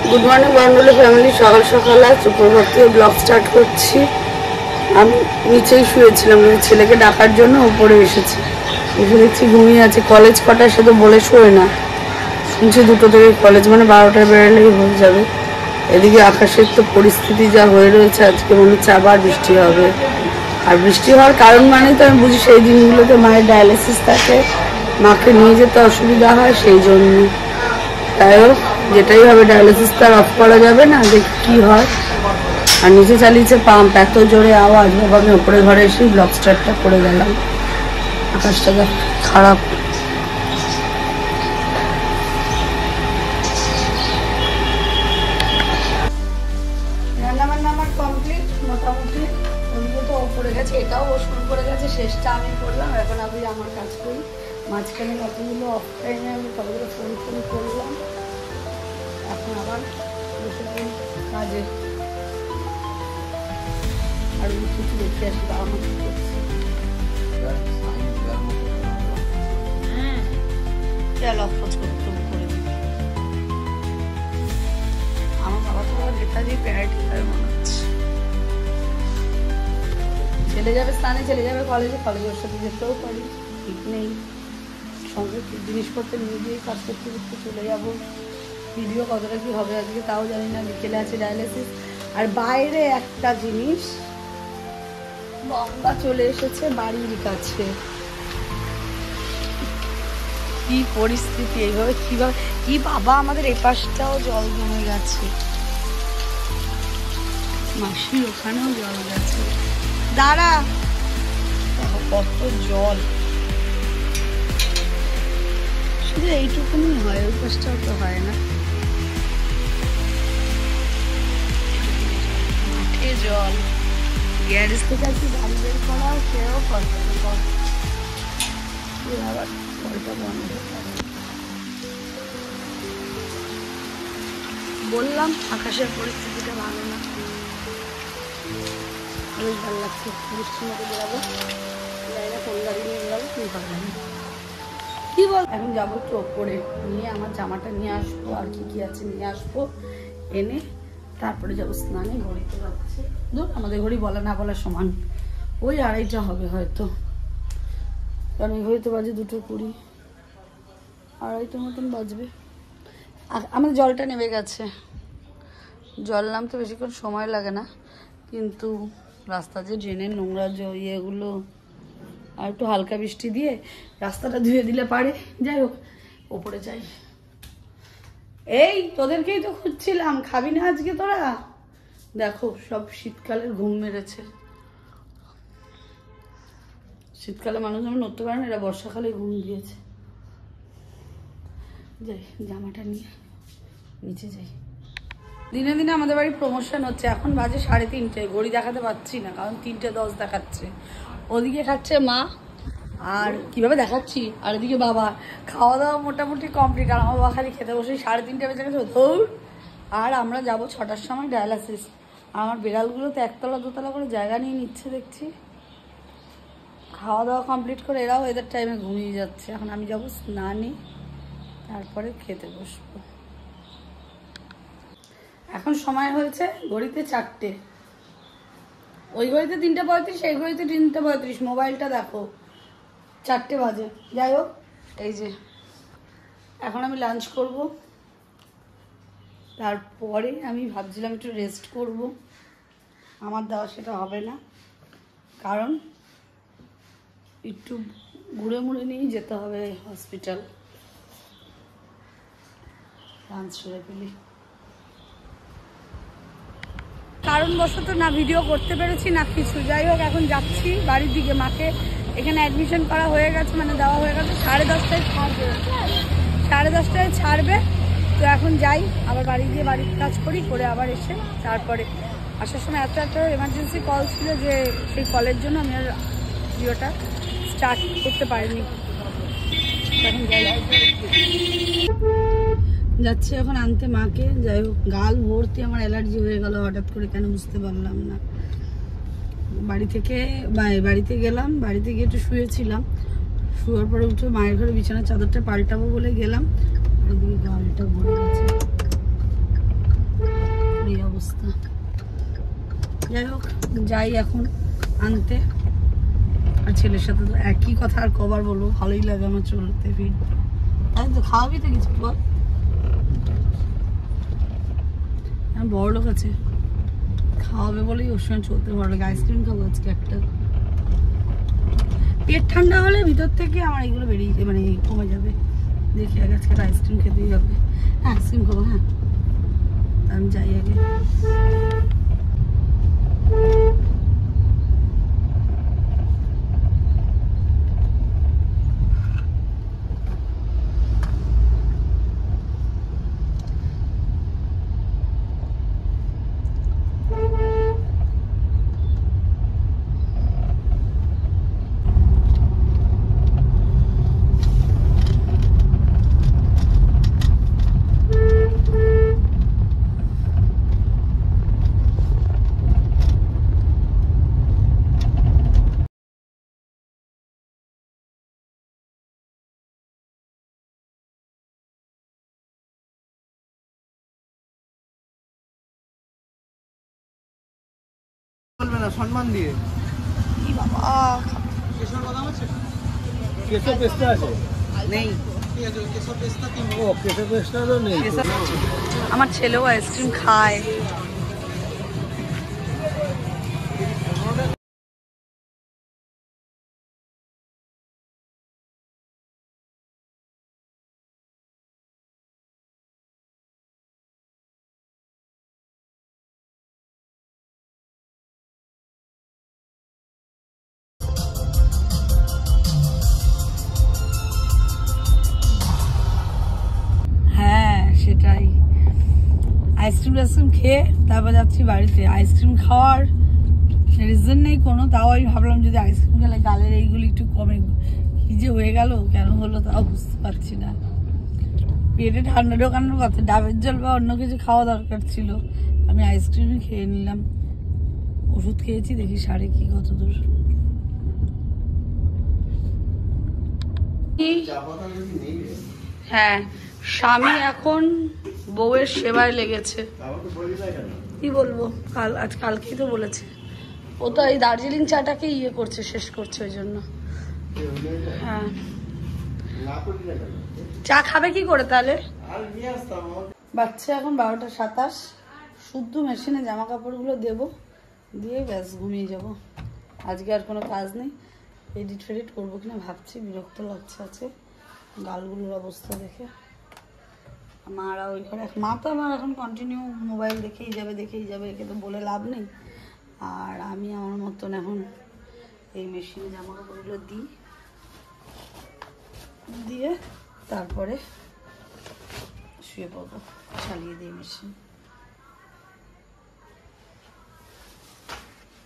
Good morning বান্ডুলি family. সকাল সকাল সুপ্রভাত থেকে ব্লগ স্টার্ট করছি। আমি নিচেই শুয়েছিলাম, ছেলেকে ডাকার জন্য উপরে এসেছি। এসে দেখছি ঘুমিয়ে আছে। কলেজ কটায় সে তো বলে শোয় না, শুনছি 2টো থেকে কলেজ, মানে 12টায় বেরোলেই হয়ে যাবে। এদিকে আকাশের তো পরিস্থিতি যা হয়ে রয়েছে, আজকে মনে হচ্ছে আবার বৃষ্টি হবে। আর বৃষ্টি হওয়ার কারণ মানে তো আমি বুঝি সেই দিনগুলোতে মায়ের ডায়ালিসিস থাকে, মাকে নিয়ে যেতে অসুবিধা হয়, সেই জন্য। তাই হোক, যেটাই হবে ডায়ালিসিস তার অফ করা যাবে না, দেখি কি হয়। আর নিচে চালিয়েছে পাম্প, এত জোরে আওয়াজ। বাবা আমি ওপরে ঘরে এসেই ব্লক স্টার্টটা করে গেলাম। আকাশটা খারাপ। রান্নাবান্না আমার কমপ্লিট মোটামুটি। ওদিকে তো পড়ে গেছে, এটাও ও শুরু করে গেছে, শেষটা আমি করলাম। এখন আমি আমার কাজ করি। মাঝখানে কতগুলো অফ টাইমে আমি কতগুলো ফোন করলাম। এখন আবার বসে কাজে। আর কিছু দেখতে আসি বাবা মা কি করছে। তেল অফরোজ করতে করে দিই। আমার বাবা তো আবার যেটা দিয়ে প্যারাটি খাবে মনে হচ্ছে। ছেলে যাবে স্নানে, ছেলে যাবে কলেজে, ওর সাথে যেতেও পারি, ঠিক নেই। সঙ্গে জিনিসপত্র নিয়ে গিয়ে কাজ করতে করতে চলে যাবো। ভিডিও কতটা কি হবে আজকে তাও জানি না। বিকেলে আছে ডায়ালিসিস। আর বাইরে একটা জিনিস, গঙ্গা চলে এসেছে বাড়ির কাছে। কি পরিস্থিতি, এইভাবে কিভাবে কি বাবা, আমাদের এই পাশটাও জল জমে গেছে, মাসির ওখানেও জল গেছে। দাঁড়া, কত জল। শুধু এইটুকুনি হয়, ওই পাশটাও তো হয় না। মাঠে জল, গ্যারেজ থেকে আর কি গাড়ি বের করা, সেও কষ্টকর। আবার কলটা বন্ধ। বললাম আকাশের পরিস্থিতিটা ভালো না, বেশ ভালো লাগছে। বৃষ্টির মতো বেরাবো, যাই না কোন গাড়ি নিয়ে বেরাবো কি ভালো কি বল। এখন যাবো একটু ওপরে, নিয়ে আমার জামাটা নিয়ে আসবো, আর কি কি আছে নিয়ে আসবো, এনে তারপরে যাবো স্নানে। ঘড়িতে যাচ্ছে ধর, আমাদের ঘড়ি বলা না বলা সমান, ওই 2:30 হবে হয়তো, কারণ এই ঘড়িতে বাজে 2:20, 2:30 মতন বাজবে। আমাদের জলটা নেমে গেছে। জল নামতে বেশিক্ষণ সময় লাগে না, কিন্তু রাস্তা যে ড্রেনের নোংরা ইয়েগুলো, আর একটু হালকা বৃষ্টি দিয়ে রাস্তাটা ধুয়ে দিলে পারে। যাই হোক, ওপরে যাই। এই তোদেরকেই তো খুঁজছিলাম, খাবি না আজকে তোরা? দেখো সব শীতকালের ঘুম মেরেছে। শীতকালে মানুষ যেমন নড়তে পারে না, এরা বর্ষাকালে ঘুম দিয়েছে। যাই, জামাটা নিয়ে নিচে যাই। দিনে দিনে আমাদের বাড়ি প্রমোশন হচ্ছে। এখন বাজে 3:30, ঘড়ি দেখাতে পাচ্ছি না, কারণ 3:10 দেখাচ্ছে। ওদিকে খাচ্ছে মা, আর কিভাবে দেখাচ্ছি, আর এদিকে বাবা। খাওয়া দাওয়া মোটামুটি কমপ্লিট, আর আমার বাবা খালি খেতে বসে 3:30 বেজে গেছে ধর। আর আমরা যাবো 6টার সময় ডায়ালিসিস। আমার বিড়ালগুলো তো 1তলা 2তলা করে জায়গা নিয়ে নিচ্ছে দেখছি। খাওয়া দাওয়া কমপ্লিট করে এরাও এদের টাইমে ঘুমিয়ে যাচ্ছে। এখন আমি যাবো স্নানে, তারপরে খেতে বসবো। এখন সময় হয়েছে ঘড়িতে 4টে, ওই ঘড়িতে 3:35, এই ঘড়িতে 3:35। মোবাইলটা দেখো 4টে বাজে। যাই হোক, এই যে এখন আমি লাঞ্চ করব, তারপরে আমি ভাবছিলাম একটু রেস্ট করব। আমার দেওয়া সেটা হবে না, কারণ একটু ঘুরে মুড়ে নিয়েই যেতে হবে হসপিটাল। লাঞ্চ সেরে ফেলি। কারণবশত না ভিডিও করতে পেরেছি না কিছু। যাই হোক, এখন যাচ্ছি বাড়ির দিকে। মাকে এখানে অ্যাডমিশন করা হয়ে গেছে, মানে দেওয়া হয়ে গেছে। 10:30টায় ছাড়বে, 10:30টায় ছাড়বে। তো এখন যাই, আবার বাড়ি গিয়ে বাড়ির কাজ করি, করে আবার এসে তারপরে আসার সময় এত এমার্জেন্সি কল ছিল যে সেই কলের জন্য আমি আর ভিডিওটা স্টার্ট করতে পারিনি। এখন যাই, যাচ্ছি এখন আনতে মাকে। যাই হোক, গাল ভর্তি আমার অ্যালার্জি হয়ে গেল হঠাৎ করে, কেন বুঝতে পারলাম না। বাড়িতে গেলাম, বাড়িতে গিয়ে একটু শুয়েছিলাম। শুয়ার পরে উঠে মায়ের ঘরে বিছানার চাদরটা পাল্টাবো বলে গেলাম, ওদিকে গালটা ভরে গেছে। অবস্থা। যাই হোক, যাই এখন আনতে। আর ছেলের সাথে তো একই কথা আর কবার বলবো, ভালোই লাগে আমার চলতে ফিরতে। তাই তো খাওয়াবি তো কিছু বল। বড় লোক আছে, খাওয়াবে বলেই ওর সঙ্গে চলতে ভালো লাগে। আইসক্রিম খাবো আজকে একটা। পেট ঠান্ডা হলে ভিতর থেকে আমার এগুলো বেরিয়ে মানে কমে যাবে। দেখি আগে আজকে আইসক্রিম খেতেই হবে। হ্যাঁ আইসক্রিম খাবো। হ্যাঁ আমি যাই আগে। সম্মান দিয়ে আমার ছেলেও আইসক্রিম খায়। সেটাই, আইসক্রিম টাইসক্রিম খেয়ে তারপর যাচ্ছি বাড়িতে। আইসক্রিম খাওয়ার রিজন নেই কোনো, তাও আমি ভাবলাম যদি আইসক্রিম খেলে গালের এইগুলি একটু কমে। কি যে হয়ে গেল, কেন হলো তাও বুঝতে পারছি না। পেটে ঠান্ডা ঢোকানোর কথা, ডাবের জল বা অন্য কিছু খাওয়া দরকার ছিল, আমি আইসক্রিমই খেয়ে নিলাম। ওষুধ খেয়েছি, দেখি সাড়ে কি কত দূর। হ্যাঁ, স্বামী এখন বউয়ের সেবায় লেগেছে। কি বলবো, কালকেই তো বলেছে। ও তো এই দার্জিলিং চাটাকে করছে, শেষ করছে ওই জন্য। হ্যাঁ, চা খাবে কি করে তাহলে? বাচ্চা এখন 12:27। শুদ্ধ মেশিনে জামা কাপড়গুলো দেবো, দিয়ে ব্যাস ঘুমিয়ে যাব। আজকে আর কোনো কাজ নেই। এডিট ফেডিট করবো কিনা ভাবছি, বিরক্ত লাগছে আছে গালগুলোর অবস্থা দেখে। মারা ওই ঘরে, মা তো আমার এখন কন্টিনিউ মোবাইল দেখেই যাবে, একে তো বলে লাভ নেই। আর আমি আমার মতন এখন এই মেশিনে জামা কাপড়গুলো দিয়ে তারপরে শুয়ে পড়বো, চালিয়ে দিই মেশিন।